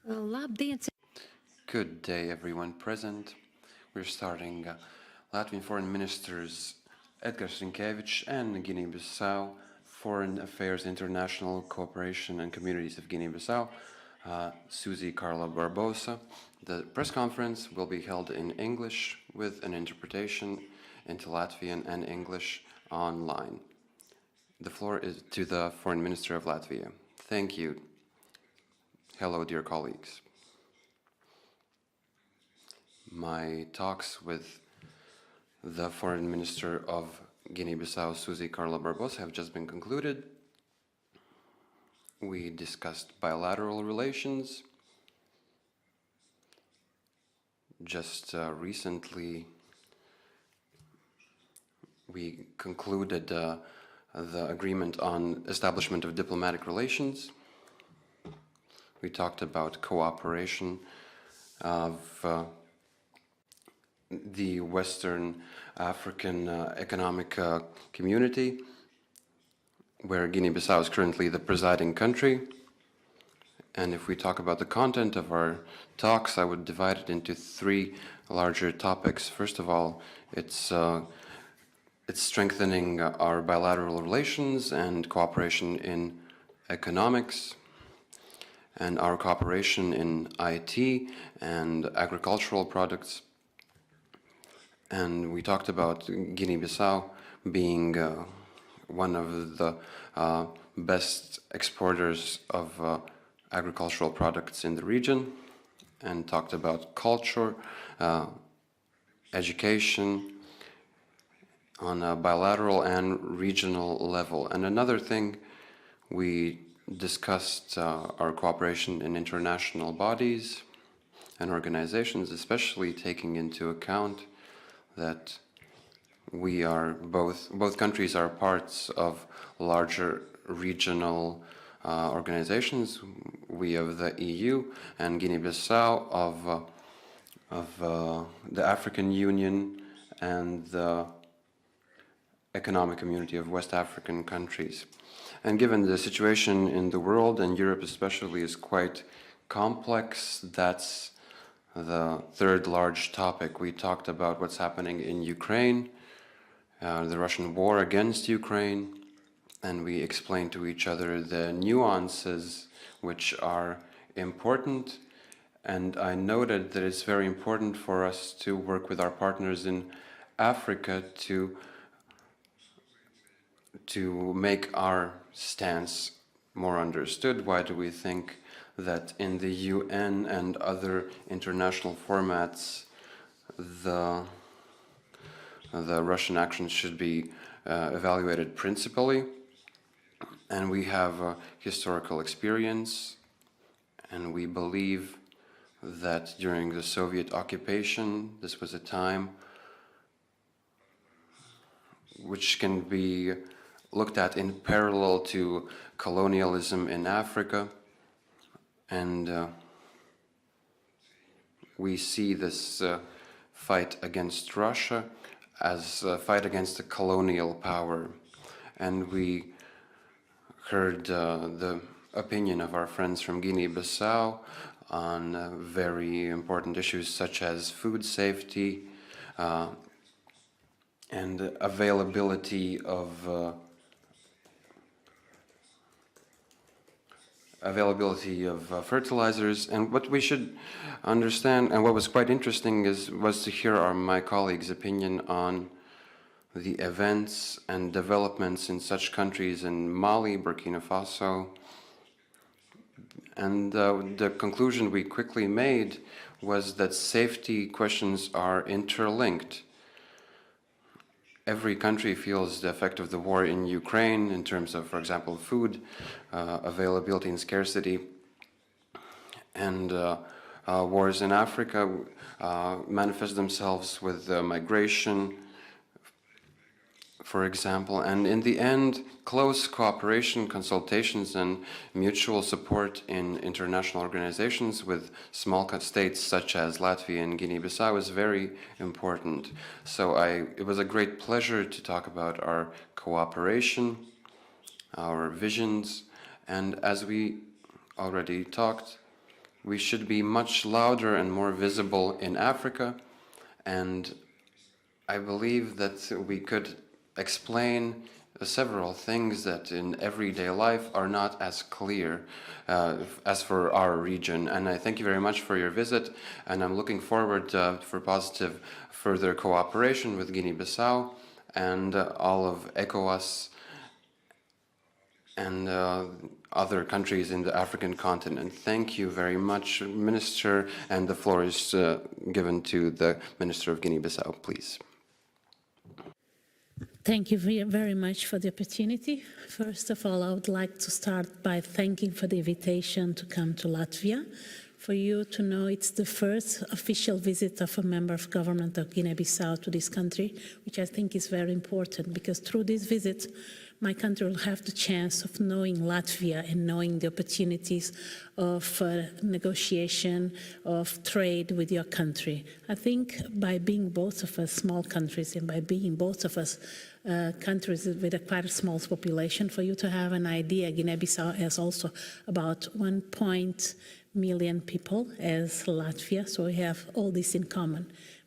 Labdien! Good day, everyone present. We're starting Latvian Foreign Ministers Edgars Rinkēvičs and Guinea-Bissau Foreign Affairs International Cooperation and Communities of Guinea-Bissau, Suzy Carla Barbosa. The press conference will be held in English with an interpretation into Latvian and English online. The floor is to the Foreign Minister of Latvia. Thank you. Hello, dear colleagues. My talks with the Foreign Minister of Guinea-Bissau, Suzy Carla Barbosa, have just been concluded. We discussed bilateral relations. Just recently, we concluded the agreement on establishment of diplomatic relations. We talked about cooperation of the Western African Economic Community, where Guinea-Bissau is currently the presiding country. And if we talk about the content of our talks, I would divide it into three larger topics. First of all, it's strengthening our bilateral relations and cooperation in economics, and our cooperation in IT and agricultural products. And we talked about Guinea-Bissau being one of the best exporters of agricultural products in the region, and talked about culture, education on a bilateral and regional level. And another thing, we discussed our cooperation in international bodies and organizations, especially taking into account that we are both countries are parts of larger regional organizations. We of the EU and Guinea-Bissau of the African Union and the Economic Community of West African countries. And given the situation in the world, and Europe especially, is quite complex, that's the third large topic. We talked about what's happening in Ukraine, the Russian war against Ukraine, and we explained to each other the nuances which are important. And I noted that it's very important for us to work with our partners in Africa to make our stance more understood. Why do we think that in the UN and other international formats the Russian actions should be evaluated principally? And we have historical experience, and we believe that during the Soviet occupation, this was a time which can be looked at in parallel to colonialism in Africa. And we see this fight against Russia as a fight against a colonial power. And we heard the opinion of our friends from Guinea-Bissau on very important issues such as food safety and availability of fertilizers. And what we should understand, and what was quite interesting, was to hear my colleague's opinion on the events and developments in such countries in Mali, Burkina Faso. And the conclusion we quickly made was that safety questions are interlinked. Every country feels the effect of the war in Ukraine in terms of, for example, food availability and scarcity. And wars in Africa manifest themselves with migration, for example. And in the end, close cooperation, consultations, and mutual support in international organizations with small states such as Latvia and Guinea-Bissau is very important. So it was a great pleasure to talk about our cooperation, our visions, and as we already talked, We should be much louder and more visible in Africa, and I believe that we could explain several things that in everyday life are not as clear as for our region. And I thank you very much for your visit, and I'm looking forward for positive further cooperation with Guinea-Bissau and all of ECOWAS and other countries in the African continent. Thank you very much, Minister, and the floor is given to the Minister of Guinea-Bissau, please. Thank you very much for the opportunity. First of all, I would like to start by thanking for the invitation to come to Latvia. For you to know, it's the first official visit of a member of government of Guinea-Bissau to this country, which I think is very important, because through this visit, my country will have the chance of knowing Latvia and knowing the opportunities of negotiation, of trade with your country. I think by being both of us small countries and by being both of us countries with a quite a small population, for you to have an idea, Guinea-Bissau has also about 1 million people as Latvia, so we have all this in common.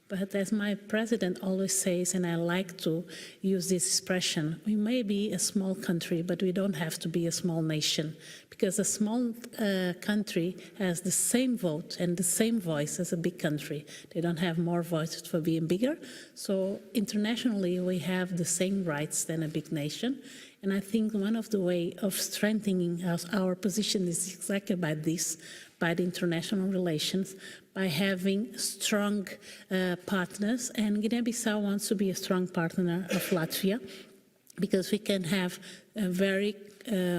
But as my president always says, and I like to use this expression, we may be a small country, but we don't have to be a small nation, because a small country has the same vote and the same voice as a big country. They don't have more voices for being bigger. So internationally, we have the same rights than a big nation. And I think one of the ways of strengthening our position is exactly by this, by the international relations, by having strong partners. And Guinea-Bissau wants to be a strong partner of Latvia, because we can have a very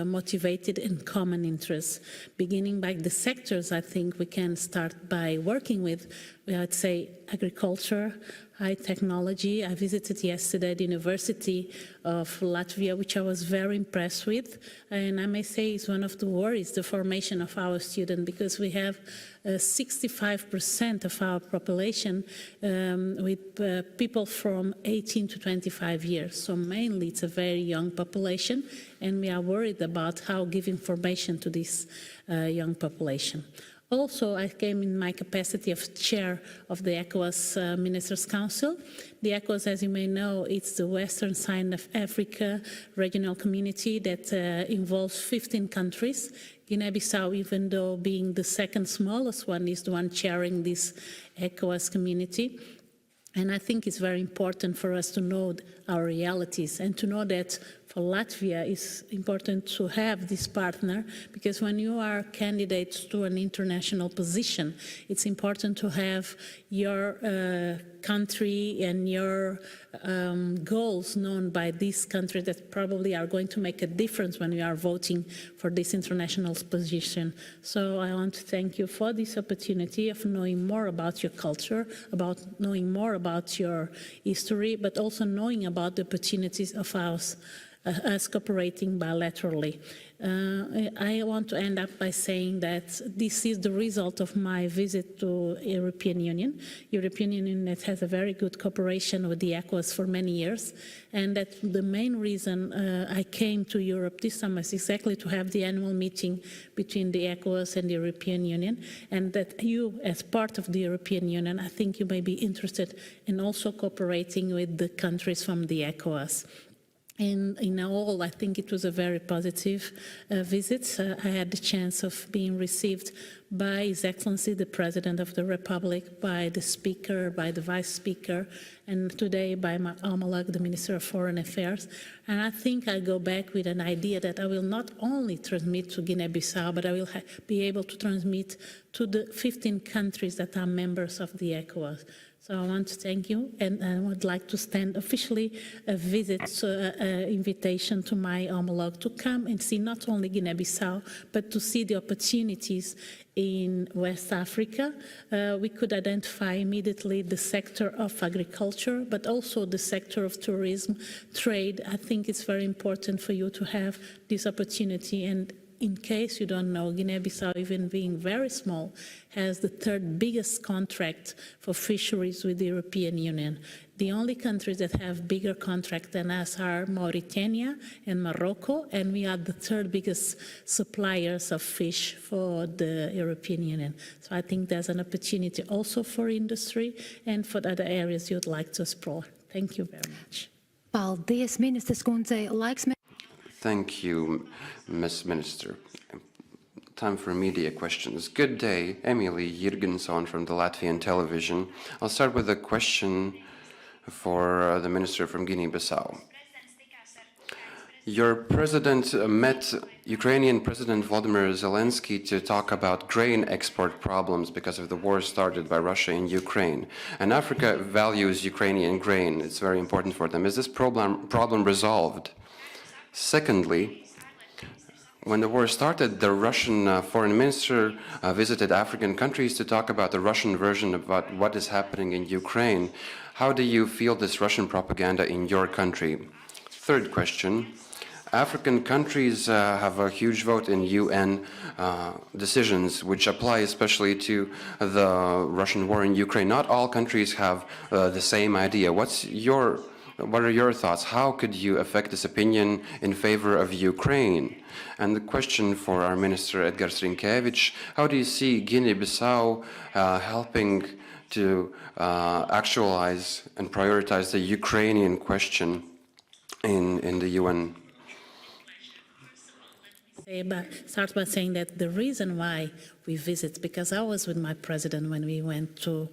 motivated and common interests. Beginning by the sectors, I think we can start by working with, I'd say, agriculture, high technology. I visited yesterday the University of Latvia, which I was very impressed with. And I may say it's one of the worries, the formation of our students, because we have 65% of our population with people from 18 to 25 years. So mainly it's a very young population, and we are worried about how give information to this young population. Also, I came in my capacity of chair of the ECOWAS Ministers' Council. The ECOWAS, as you may know, it's the western side of Africa regional community that involves 15 countries. Guinea-Bissau, even though being the second smallest one, is the one chairing this ECOWAS community. And I think it's very important for us to know our realities and to know that for Latvia it's important to have this partner, because when you are candidates to an international position, it's important to have your country and your goals known by this country that probably are going to make a difference when we are voting for this international position. So I want to thank you for this opportunity of knowing more about your culture, about knowing more about your history, but also knowing about the opportunities of us cooperating bilaterally. I want to end up by saying that this is the result of my visit to European Union that has a very good cooperation with the ECOWAS for many years, and that the main reason I came to Europe this summer is exactly to have the annual meeting between the ECOWAS and the European Union, and that you, as part of the European Union, I think you may be interested in also cooperating with the countries from the ECOWAS. In all, I think it was a very positive visit. I had the chance of being received by His Excellency, the President of the Republic, by the Speaker, by the Vice Speaker, and today by my homologue, the Minister of Foreign Affairs. And I think I go back with an idea that I will not only transmit to Guinea-Bissau, but I will be able to transmit to the 15 countries that are members of the ECOWAS. So I want to thank you, and I would like to stand officially a visit, invitation to my homologue to come and see not only Guinea-Bissau, but to see the opportunities in West Africa. We could identify immediately the sector of agriculture, but also the sector of tourism, trade. I think it's very important for you to have this opportunity, and in case you don't know, Guinea-Bissau, even being very small, has the third biggest contract for fisheries with the European Union. The only countries that have bigger contract than us are Mauritania and Morocco, and we are the third biggest suppliers of fish for the European Union. So I think there's an opportunity also for industry and for other areas you'd like to explore. Thank you very much. Paldies, ministres kundzei. Laiks Thank you, Ms. Minister. Time for media questions. Good day, Emily Jirgensson from the Latvian television. I'll start with a question for the minister from Guinea-Bissau. Your president met Ukrainian President Volodymyr Zelensky to talk about grain export problems because of the war started by Russia in Ukraine. And Africa values Ukrainian grain. It's very important for them. Is this problem resolved? Secondly, when the war started, the Russian foreign minister visited African countries to talk about the Russian version about what is happening in Ukraine. How do you feel this Russian propaganda in your country? Third question. African countries have a huge vote in UN decisions, which apply especially to the Russian war in Ukraine. Not all countries have the same idea. What are your thoughts? How could you affect this opinion in favor of Ukraine? And the question for our Minister Edgars Rinkēvičs, how do you see Guinea-Bissau helping to actualize and prioritize the Ukrainian question in the UN? Start by saying that the reason why we visit, because I was with my president when we went to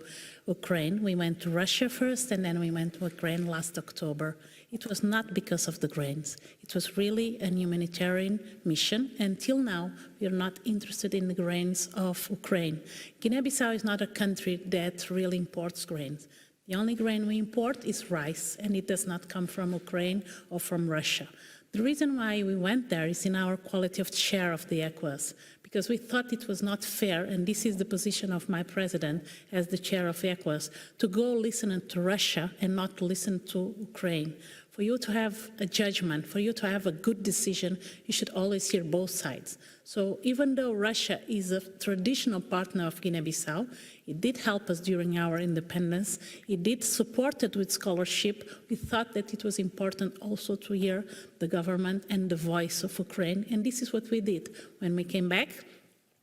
Ukraine. We went to Russia first, and then we went to Ukraine last October. It was not because of the grains. It was really a humanitarian mission. Until now, we are not interested in the grains of Ukraine. Guinea-Bissau is not a country that really imports grains. The only grain we import is rice, and it does not come from Ukraine or from Russia. The reason why we went there is in our quality of chair of the ECOWAS, because we thought it was not fair, and this is the position of my president as the chair of ECOWAS, to go listen to Russia and not listen to Ukraine. For you to have a judgment, for you to have a good decision, you should always hear both sides. So even though Russia is a traditional partner of Guinea-Bissau, it did help us during our independence, it did support it with scholarship, we thought that it was important also to hear the government and the voice of Ukraine, and this is what we did. When we came back,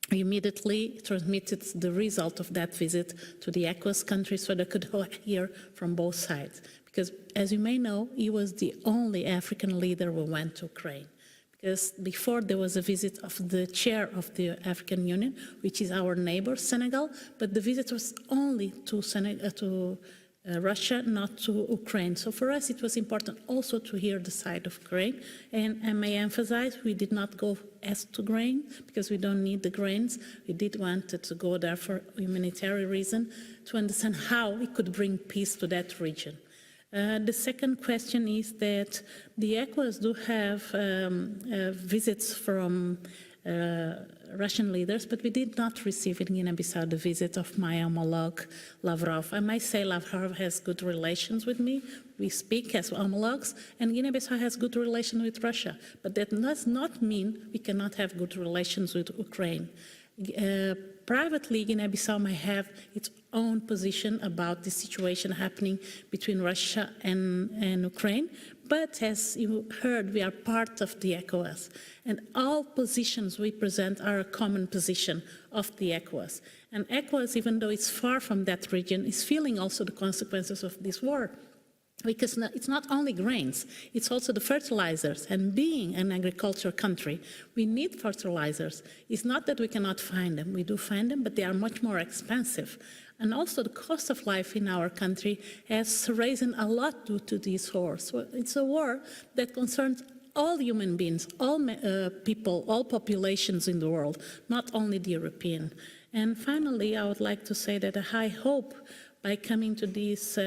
we immediately transmitted the result of that visit to the ECOWAS countries so they could hear from both sides. Because, as you may know, he was the only African leader who went to Ukraine. Because before there was a visit of the chair of the African Union, which is our neighbor, Senegal, but the visit was only to Russia, not to Ukraine. So for us, it was important also to hear the side of Ukraine. And I may emphasize, we did not go as to grain, because we don't need the grains. We did want to go there for humanitarian reason, to understand how we could bring peace to that region. The second question is that the ECOWAS do have visits from Russian leaders, but we did not receive in Guinea-Bissau the visit of my homologue, Lavrov. I might say Lavrov has good relations with me. We speak as homologues, and Guinea-Bissau has good relations with Russia. But that does not mean we cannot have good relations with Ukraine. Privately, Guinea-Bissau may have its own position about the situation happening between Russia and Ukraine, but as you heard, we are part of the ECOWAS, and all positions we present are a common position of the ECOWAS. And ECOWAS, even though it's far from that region, is feeling also the consequences of this war. Because it's not only grains, it's also the fertilizers. And being an agricultural country, we need fertilizers. It's not that we cannot find them. We do find them, but they are much more expensive. And also the cost of life in our country has risen a lot due to this war. So it's a war that concerns all human beings, all people, all populations in the world, not only the European. And finally, I would like to say that I hope by coming to these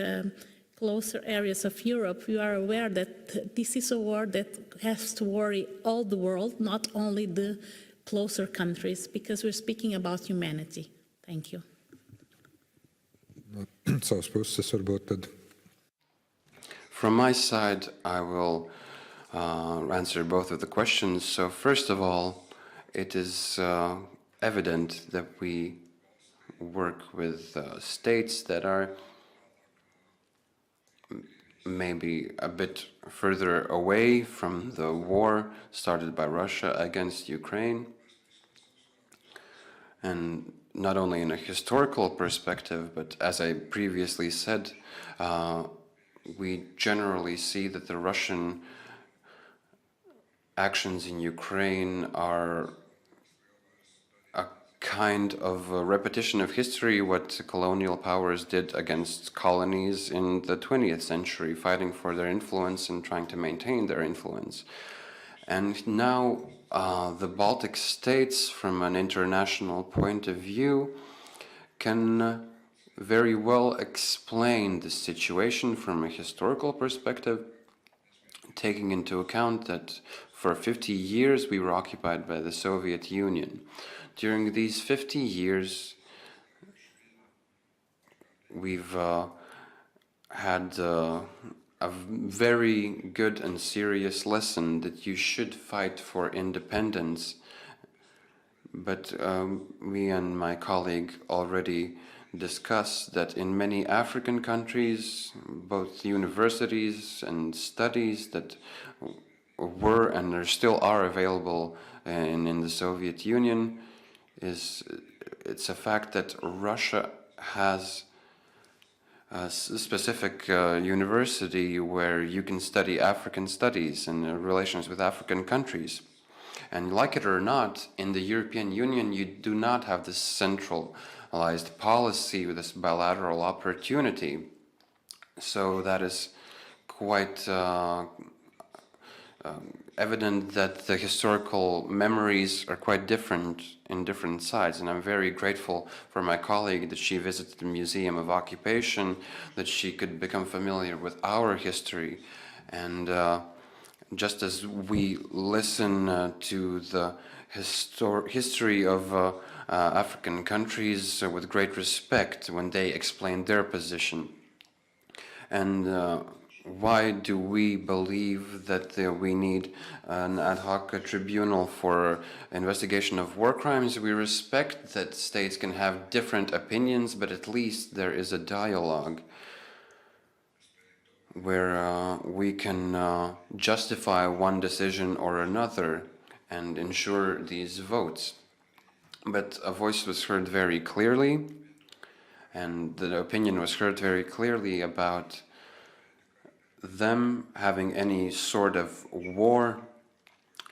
closer areas of Europe, you are aware that this is a war that has to worry all the world, not only the closer countries, because we're speaking about humanity. Thank you. From my side, I will answer both of the questions. So first of all, it is evident that we work with states that are maybe a bit further away from the war started by Russia against Ukraine. And not only in a historical perspective, but as I previously said, we generally see that the Russian actions in Ukraine are a kind of a repetition of history, what colonial powers did against colonies in the 20th century, fighting for their influence and trying to maintain their influence. And now the Baltic states, from an international point of view, can very well explain the situation from a historical perspective, taking into account that for 50 years we were occupied by the Soviet Union. During these 50 years, we've had a very good and serious lesson that you should fight for independence. But me and my colleague already discussed that in many African countries, both universities and studies that were and there still are available in the Soviet Union, it's a fact that Russia has a specific university where you can study African studies and relations with African countries. And like it or not, in the European Union, you do not have this centralized policy with this bilateral opportunity. So that is quite evident that the historical memories are quite different in different sides. And I'm very grateful for my colleague that she visited the Museum of Occupation, that she could become familiar with our history. And just as we listen to the history of African countries with great respect when they explain their position. And why do we believe that we need an ad hoc tribunal for investigation of war crimes? We respect that states can have different opinions, but at least there is a dialogue where we can justify one decision or another and ensure these votes. But a voice was heard very clearly, and the opinion was heard very clearly about them having any sort of war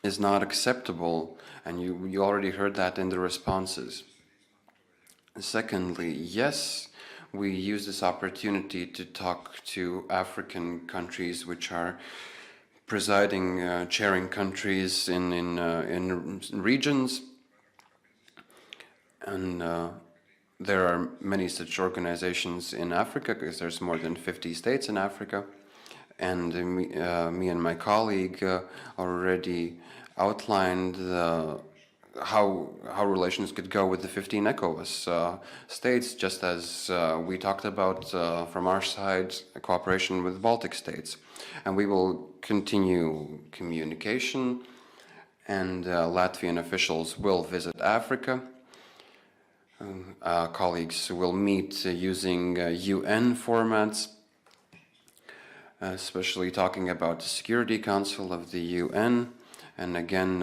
is not acceptable, and you already heard that in the responses. Secondly, yes, we use this opportunity to talk to African countries which are presiding, chairing countries in regions, and there are many such organizations in Africa, because there's more than 50 states in Africa. And me and my colleague already outlined how relations could go with the 15 ECOWAS states, just as we talked about from our side cooperation with Baltic states. And we will continue communication, and Latvian officials will visit Africa. Colleagues will meet using UN formats, especially talking about the Security Council of the UN, and again,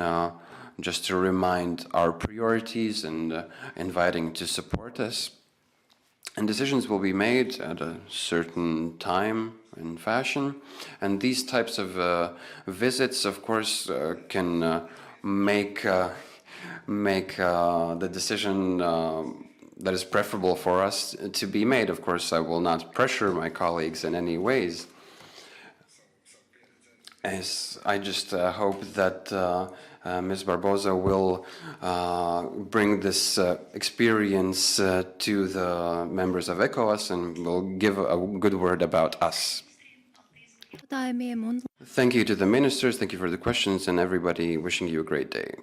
just to remind our priorities and inviting to support us. And decisions will be made at a certain time and fashion, and these types of visits, of course, can make the decision that is preferable for us to be made. Of course, I will not pressure my colleagues in any ways. As I just hope that Ms. Barbosa will bring this experience to the members of ECOWAS and will give a good word about us. Thank you to the ministers, thank you for the questions, and everybody, wishing you a great day.